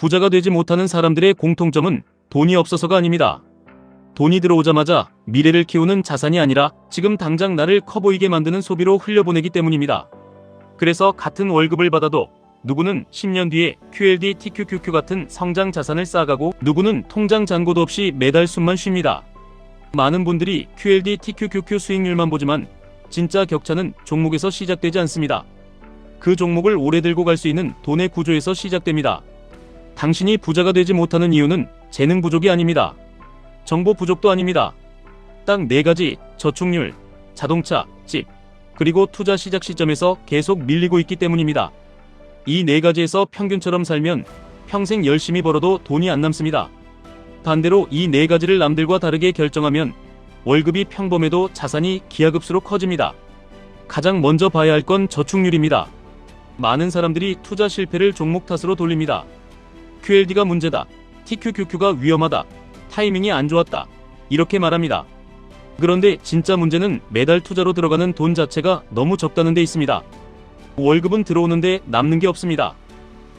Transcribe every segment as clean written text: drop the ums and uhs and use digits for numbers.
부자가 되지 못하는 사람들의 공통점은 돈이 없어서가 아닙니다. 돈이 들어오자마자 미래를 키우는 자산이 아니라 지금 당장 나를 커 보이게 만드는 소비로 흘려보내기 때문입니다. 그래서 같은 월급을 받아도 누구는 10년 뒤에 QLD, TQQQ 같은 성장 자산을 쌓아가고 누구는 통장 잔고도 없이 매달 숨만 쉽니다. 많은 분들이 QLD, TQQQ 수익률만 보지만 진짜 격차는 종목에서 시작되지 않습니다. 그 종목을 오래 들고 갈 수 있는 돈의 구조에서 시작됩니다. 당신이 부자가 되지 못하는 이유는 재능 부족이 아닙니다. 정보 부족도 아닙니다. 딱 4가지 저축률, 자동차, 집, 그리고 투자 시작 시점에서 계속 밀리고 있기 때문입니다. 이 4가지에서 평균처럼 살면 평생 열심히 벌어도 돈이 안 남습니다. 반대로 이 4가지를 남들과 다르게 결정하면 월급이 평범해도 자산이 기하급수로 커집니다. 가장 먼저 봐야 할 건 저축률입니다. 많은 사람들이 투자 실패를 종목 탓으로 돌립니다. QLD가 문제다, TQQQ가 위험하다, 타이밍이 안 좋았다, 이렇게 말합니다. 그런데 진짜 문제는 매달 투자로 들어가는 돈 자체가 너무 적다는 데 있습니다. 월급은 들어오는데 남는 게 없습니다.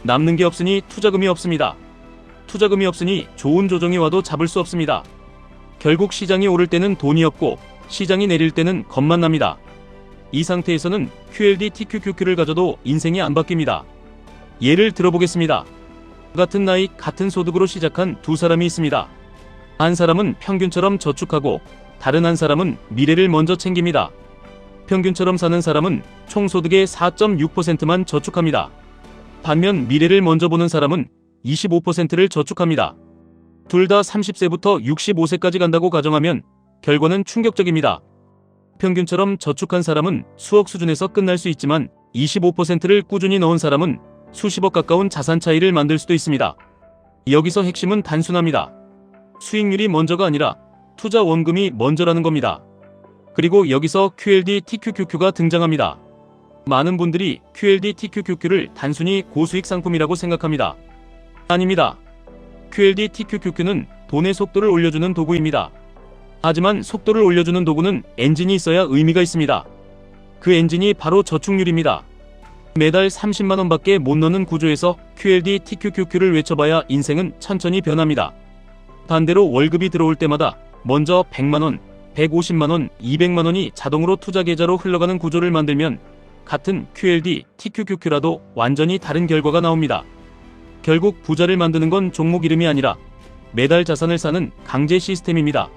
남는 게 없으니 투자금이 없습니다. 투자금이 없으니 좋은 조정이 와도 잡을 수 없습니다. 결국 시장이 오를 때는 돈이 없고 시장이 내릴 때는 겁만 납니다. 이 상태에서는 QLD, TQQQ를 가져도 인생이 안 바뀝니다. 예를 들어보겠습니다. 같은 나이, 같은 소득으로 시작한 두 사람이 있습니다. 한 사람은 평균처럼 저축하고 다른 한 사람은 미래를 먼저 챙깁니다. 평균처럼 사는 사람은 총소득의 4.6%만 저축합니다. 반면 미래를 먼저 보는 사람은 25%를 저축합니다. 둘 다 30세부터 65세까지 간다고 가정하면 결과는 충격적입니다. 평균처럼 저축한 사람은 수억 수준에서 끝날 수 있지만 25%를 꾸준히 넣은 사람은 수십억 가까운 자산 차이를 만들 수도 있습니다. 여기서 핵심은 단순합니다. 수익률이 먼저가 아니라 투자 원금이 먼저라는 겁니다. 그리고 여기서 QLD, TQQQ가 등장합니다. 많은 분들이 QLD, TQQQ를 단순히 고수익 상품이라고 생각합니다. 아닙니다. QLD, TQQQ는 돈의 속도를 올려주는 도구입니다. 하지만 속도를 올려주는 도구는 엔진이 있어야 의미가 있습니다. 그 엔진이 바로 저축률입니다. 매달 30만원 밖에 못 넣는 구조에서 QLD, TQQQ를 외쳐봐야 인생은 천천히 변합니다. 반대로 월급이 들어올 때마다 먼저 100만원, 150만원, 200만원이 자동으로 투자 계좌로 흘러가는 구조를 만들면 같은 QLD, TQQQ라도 완전히 다른 결과가 나옵니다. 결국 부자를 만드는 건 종목 이름이 아니라 매달 자산을 사는 강제 시스템입니다.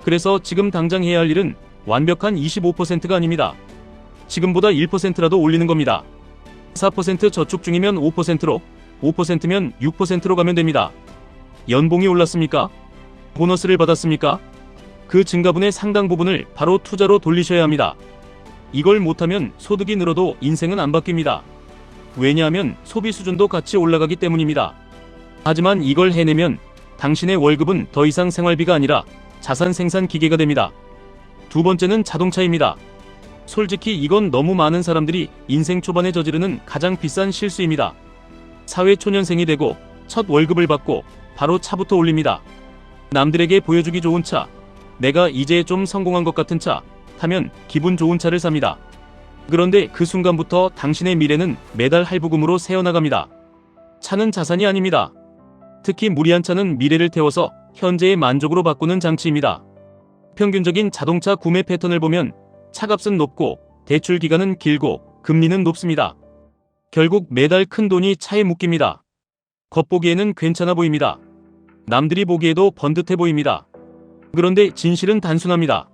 그래서 지금 당장 해야 할 일은 완벽한 25%가 아닙니다. 지금보다 1%라도 올리는 겁니다. 4% 저축 중이면 5%로, 5%면 6%로 가면 됩니다. 연봉이 올랐습니까? 보너스를 받았습니까? 그 증가분의 상당 부분을 바로 투자로 돌리셔야 합니다. 이걸 못하면 소득이 늘어도 인생은 안 바뀝니다. 왜냐하면 소비 수준도 같이 올라가기 때문입니다. 하지만 이걸 해내면 당신의 월급은 더 이상 생활비가 아니라 자산 생산 기계가 됩니다. 두 번째는 자동차입니다. 솔직히 이건 너무 많은 사람들이 인생 초반에 저지르는 가장 비싼 실수입니다. 사회초년생이 되고 첫 월급을 받고 바로 차부터 올립니다. 남들에게 보여주기 좋은 차, 내가 이제 좀 성공한 것 같은 차 타면 기분 좋은 차를 삽니다. 그런데 그 순간부터 당신의 미래는 매달 할부금으로 새어나갑니다. 차는 자산이 아닙니다. 특히 무리한 차는 미래를 태워서 현재의 만족으로 바꾸는 장치입니다. 평균적인 자동차 구매 패턴을 보면 차값은 높고 대출 기간은 길고 금리는 높습니다. 결국 매달 큰 돈이 차에 묶입니다. 겉보기에는 괜찮아 보입니다. 남들이 보기에도 번듯해 보입니다. 그런데 진실은 단순합니다.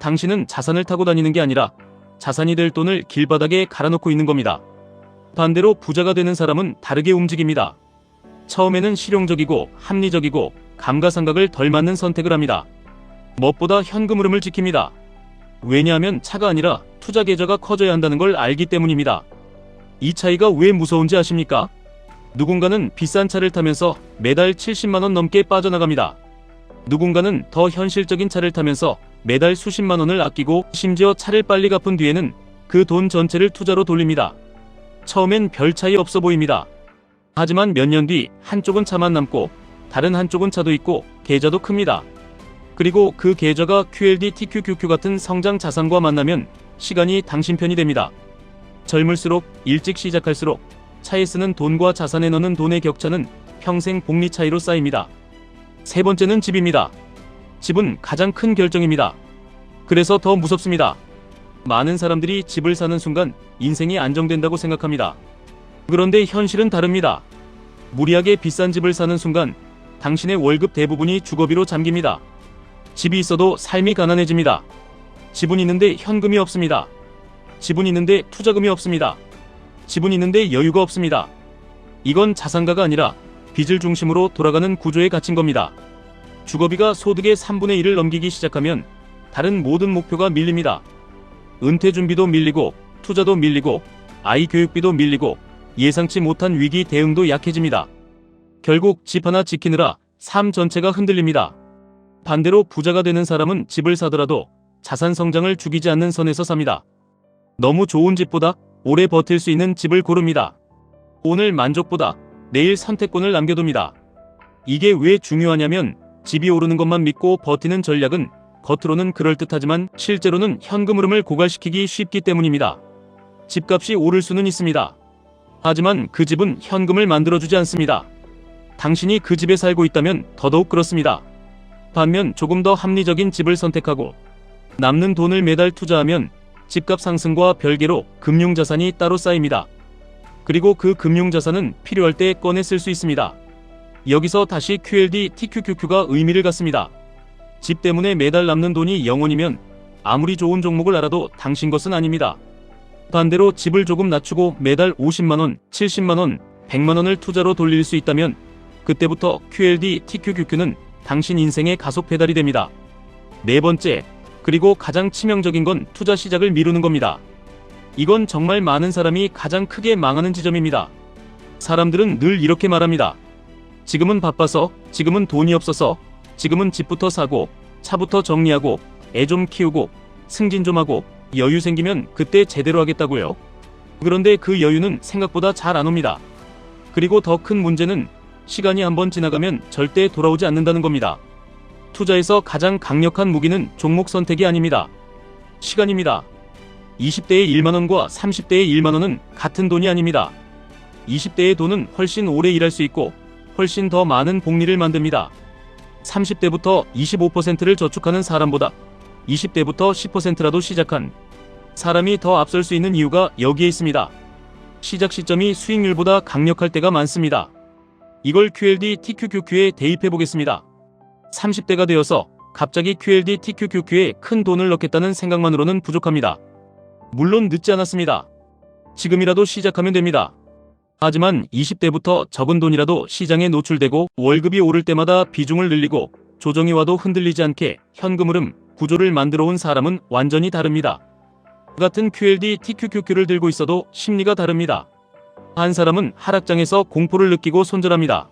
당신은 자산을 타고 다니는 게 아니라 자산이 될 돈을 길바닥에 갈아놓고 있는 겁니다. 반대로 부자가 되는 사람은 다르게 움직입니다. 처음에는 실용적이고 합리적이고 감가상각을 덜 맞는 선택을 합니다. 무엇보다 현금 흐름을 지킵니다. 왜냐하면 차가 아니라 투자 계좌가 커져야 한다는 걸 알기 때문입니다. 이 차이가 왜 무서운지 아십니까? 누군가는 비싼 차를 타면서 매달 70만원 넘게 빠져나갑니다. 누군가는 더 현실적인 차를 타면서 매달 수십만 원을 아끼고 심지어 차를 빨리 갚은 뒤에는 그 돈 전체를 투자로 돌립니다. 처음엔 별 차이 없어 보입니다. 하지만 몇 년 뒤 한쪽은 차만 남고 다른 한쪽은 차도 있고 계좌도 큽니다. 그리고 그 계좌가 QLD, TQQQ 같은 성장 자산과 만나면 시간이 당신 편이 됩니다. 젊을수록 일찍 시작할수록 차에 쓰는 돈과 자산에 넣는 돈의 격차는 평생 복리 차이로 쌓입니다. 세 번째는 집입니다. 집은 가장 큰 결정입니다. 그래서 더 무섭습니다. 많은 사람들이 집을 사는 순간 인생이 안정된다고 생각합니다. 그런데 현실은 다릅니다. 무리하게 비싼 집을 사는 순간 당신의 월급 대부분이 주거비로 잠깁니다. 집이 있어도 삶이 가난해집니다. 집은 있는데 현금이 없습니다. 집은 있는데 투자금이 없습니다. 집은 있는데 여유가 없습니다. 이건 자산가가 아니라 빚을 중심으로 돌아가는 구조에 갇힌 겁니다. 주거비가 소득의 3분의 1을 넘기기 시작하면 다른 모든 목표가 밀립니다. 은퇴 준비도 밀리고 투자도 밀리고 아이 교육비도 밀리고 예상치 못한 위기 대응도 약해집니다. 결국 집 하나 지키느라 삶 전체가 흔들립니다. 반대로 부자가 되는 사람은 집을 사더라도 자산 성장을 죽이지 않는 선에서 삽니다. 너무 좋은 집보다 오래 버틸 수 있는 집을 고릅니다. 오늘 만족보다 내일 선택권을 남겨둡니다. 이게 왜 중요하냐면 집이 오르는 것만 믿고 버티는 전략은 겉으로는 그럴듯하지만 실제로는 현금 흐름을 고갈시키기 쉽기 때문입니다. 집값이 오를 수는 있습니다. 하지만 그 집은 현금을 만들어주지 않습니다. 당신이 그 집에 살고 있다면 더더욱 그렇습니다. 반면 조금 더 합리적인 집을 선택하고 남는 돈을 매달 투자하면 집값 상승과 별개로 금융자산이 따로 쌓입니다. 그리고 그 금융자산은 필요할 때 꺼내 쓸 수 있습니다. 여기서 다시 QLD TQQQ가 의미를 갖습니다. 집 때문에 매달 남는 돈이 0원이면 아무리 좋은 종목을 알아도 당신 것은 아닙니다. 반대로 집을 조금 낮추고 매달 50만원, 70만원, 100만원을 투자로 돌릴 수 있다면 그때부터 QLD TQQQ는 당신 인생의 가속 페달이 됩니다. 네 번째, 그리고 가장 치명적인 건 투자 시작을 미루는 겁니다. 이건 정말 많은 사람이 가장 크게 망하는 지점입니다. 사람들은 늘 이렇게 말합니다. 지금은 바빠서, 지금은 돈이 없어서, 지금은 집부터 사고, 차부터 정리하고, 애 좀 키우고, 승진 좀 하고, 여유 생기면 그때 제대로 하겠다고요. 그런데 그 여유는 생각보다 잘 안 옵니다. 그리고 더 큰 문제는 시간이 한번 지나가면 절대 돌아오지 않는다는 겁니다. 투자에서 가장 강력한 무기는 종목 선택이 아닙니다. 시간입니다. 20대의 1만원과 30대의 1만원은 같은 돈이 아닙니다. 20대의 돈은 훨씬 오래 일할 수 있고 훨씬 더 많은 복리를 만듭니다. 30대부터 25%를 저축하는 사람보다 20대부터 10%라도 시작한 사람이 더 앞설 수 있는 이유가 여기에 있습니다. 시작 시점이 수익률보다 강력할 때가 많습니다. 이걸 QLD TQQQ에 대입해 보겠습니다. 30대가 되어서 갑자기 QLD TQQQ에 큰 돈을 넣겠다는 생각만으로는 부족합니다. 물론 늦지 않았습니다. 지금이라도 시작하면 됩니다. 하지만 20대부터 적은 돈이라도 시장에 노출되고 월급이 오를 때마다 비중을 늘리고 조정이 와도 흔들리지 않게 현금 흐름 구조를 만들어 온 사람은 완전히 다릅니다. 같은 QLD TQQQ를 들고 있어도 심리가 다릅니다. 한 사람은 하락장에서 공포를 느끼고 손절합니다.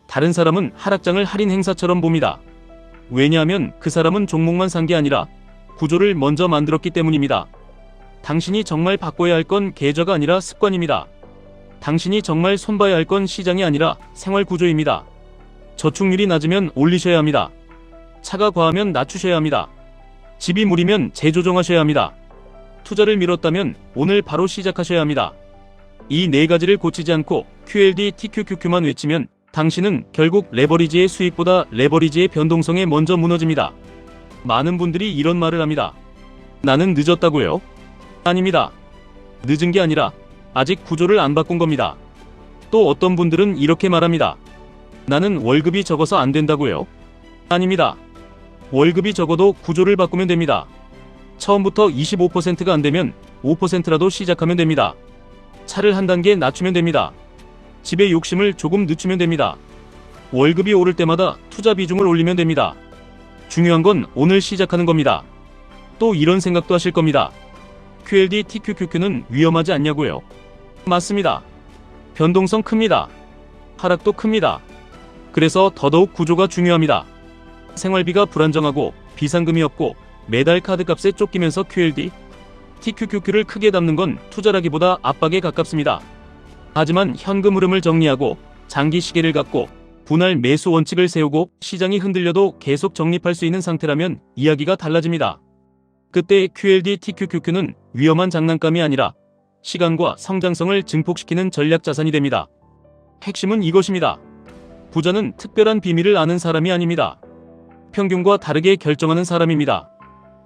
다른 사람은 하락장을 할인 행사처럼 봅니다. 왜냐하면 그 사람은 종목만 산 게 아니라 구조를 먼저 만들었기 때문입니다. 당신이 정말 바꿔야 할 건 계좌가 아니라 습관입니다. 당신이 정말 손봐야 할 건 시장이 아니라 생활 구조입니다. 저축률이 낮으면 올리셔야 합니다. 차가 과하면 낮추셔야 합니다. 집이 무리면 재조정하셔야 합니다. 투자를 미뤘다면 오늘 바로 시작하셔야 합니다. 이 네 가지를 고치지 않고 QLD TQQQ만 외치면 당신은 결국 레버리지의 수익보다 레버리지의 변동성에 먼저 무너집니다. 많은 분들이 이런 말을 합니다. 나는 늦었다고요? 아닙니다. 늦은 게 아니라 아직 구조를 안 바꾼 겁니다. 또 어떤 분들은 이렇게 말합니다. 나는 월급이 적어서 안 된다고요? 아닙니다. 월급이 적어도 구조를 바꾸면 됩니다. 처음부터 25%가 안 되면 5%라도 시작하면 됩니다. 차를 한 단계 낮추면 됩니다. 집의 욕심을 조금 늦추면 됩니다. 월급이 오를 때마다 투자 비중을 올리면 됩니다. 중요한 건 오늘 시작하는 겁니다. 또 이런 생각도 하실 겁니다. QLD TQQQ는 위험하지 않냐고요? 맞습니다. 변동성 큽니다. 하락도 큽니다. 그래서 더더욱 구조가 중요합니다. 생활비가 불안정하고 비상금이 없고 매달 카드값에 쫓기면서 QLD TQQQ를 크게 담는 건 투자라기보다 압박에 가깝습니다. 하지만 현금 흐름을 정리하고 장기 시계를 갖고 분할 매수 원칙을 세우고 시장이 흔들려도 계속 적립할 수 있는 상태라면 이야기가 달라집니다. 그때 QLD TQQQ는 위험한 장난감이 아니라 시간과 성장성을 증폭시키는 전략 자산이 됩니다. 핵심은 이것입니다. 부자는 특별한 비밀을 아는 사람이 아닙니다. 평균과 다르게 결정하는 사람입니다.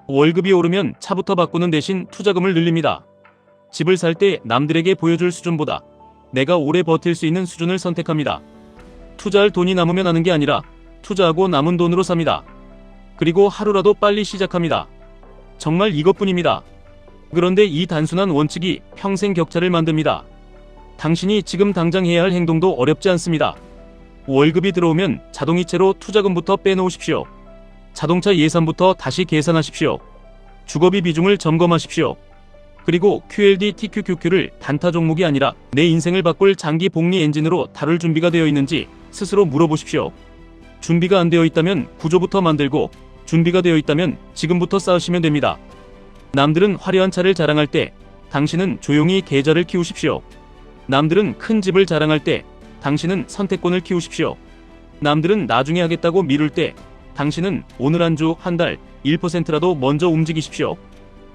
월급이 오르면 차부터 바꾸는 대신 투자금을 늘립니다. 집을 살 때 남들에게 보여줄 수준보다 내가 오래 버틸 수 있는 수준을 선택합니다. 투자할 돈이 남으면 하는 게 아니라 투자하고 남은 돈으로 삽니다. 그리고 하루라도 빨리 시작합니다. 정말 이것뿐입니다. 그런데 이 단순한 원칙이 평생 격차를 만듭니다. 당신이 지금 당장 해야 할 행동도 어렵지 않습니다. 월급이 들어오면 자동이체로 투자금부터 빼놓으십시오. 자동차 예산부터 다시 계산하십시오. 주거비 비중을 점검하십시오. 그리고 QLD TQQQ를 단타 종목이 아니라 내 인생을 바꿀 장기 복리 엔진으로 다룰 준비가 되어 있는지 스스로 물어보십시오. 준비가 안 되어 있다면 구조부터 만들고, 준비가 되어 있다면 지금부터 쌓으시면 됩니다. 남들은 화려한 차를 자랑할 때 당신은 조용히 계좌를 키우십시오. 남들은 큰 집을 자랑할 때 당신은 선택권을 키우십시오. 남들은 나중에 하겠다고 미룰 때 당신은 오늘 한 주, 한 달, 1%라도 먼저 움직이십시오.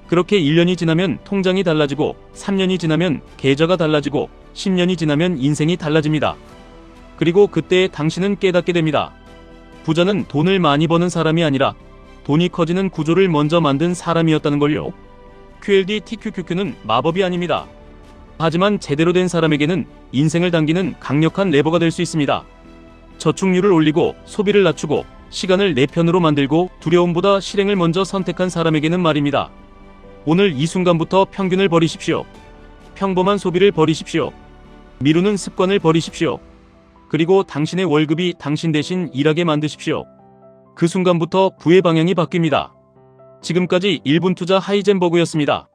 그렇게 1년이 지나면 통장이 달라지고, 3년이 지나면 계좌가 달라지고, 10년이 지나면 인생이 달라집니다. 그리고 그때 당신은 깨닫게 됩니다. 부자는 돈을 많이 버는 사람이 아니라 돈이 커지는 구조를 먼저 만든 사람이었다는 걸요. QLD TQQQ는 마법이 아닙니다. 하지만 제대로 된 사람에게는 인생을 당기는 강력한 레버가 될 수 있습니다. 저축률을 올리고 소비를 낮추고 시간을 내 편으로 만들고 두려움보다 실행을 먼저 선택한 사람에게는 말입니다. 오늘 이 순간부터 평균을 버리십시오. 평범한 소비를 버리십시오. 미루는 습관을 버리십시오. 그리고 당신의 월급이 당신 대신 일하게 만드십시오. 그 순간부터 부의 방향이 바뀝니다. 지금까지 1분 투자 하이젠버그였습니다.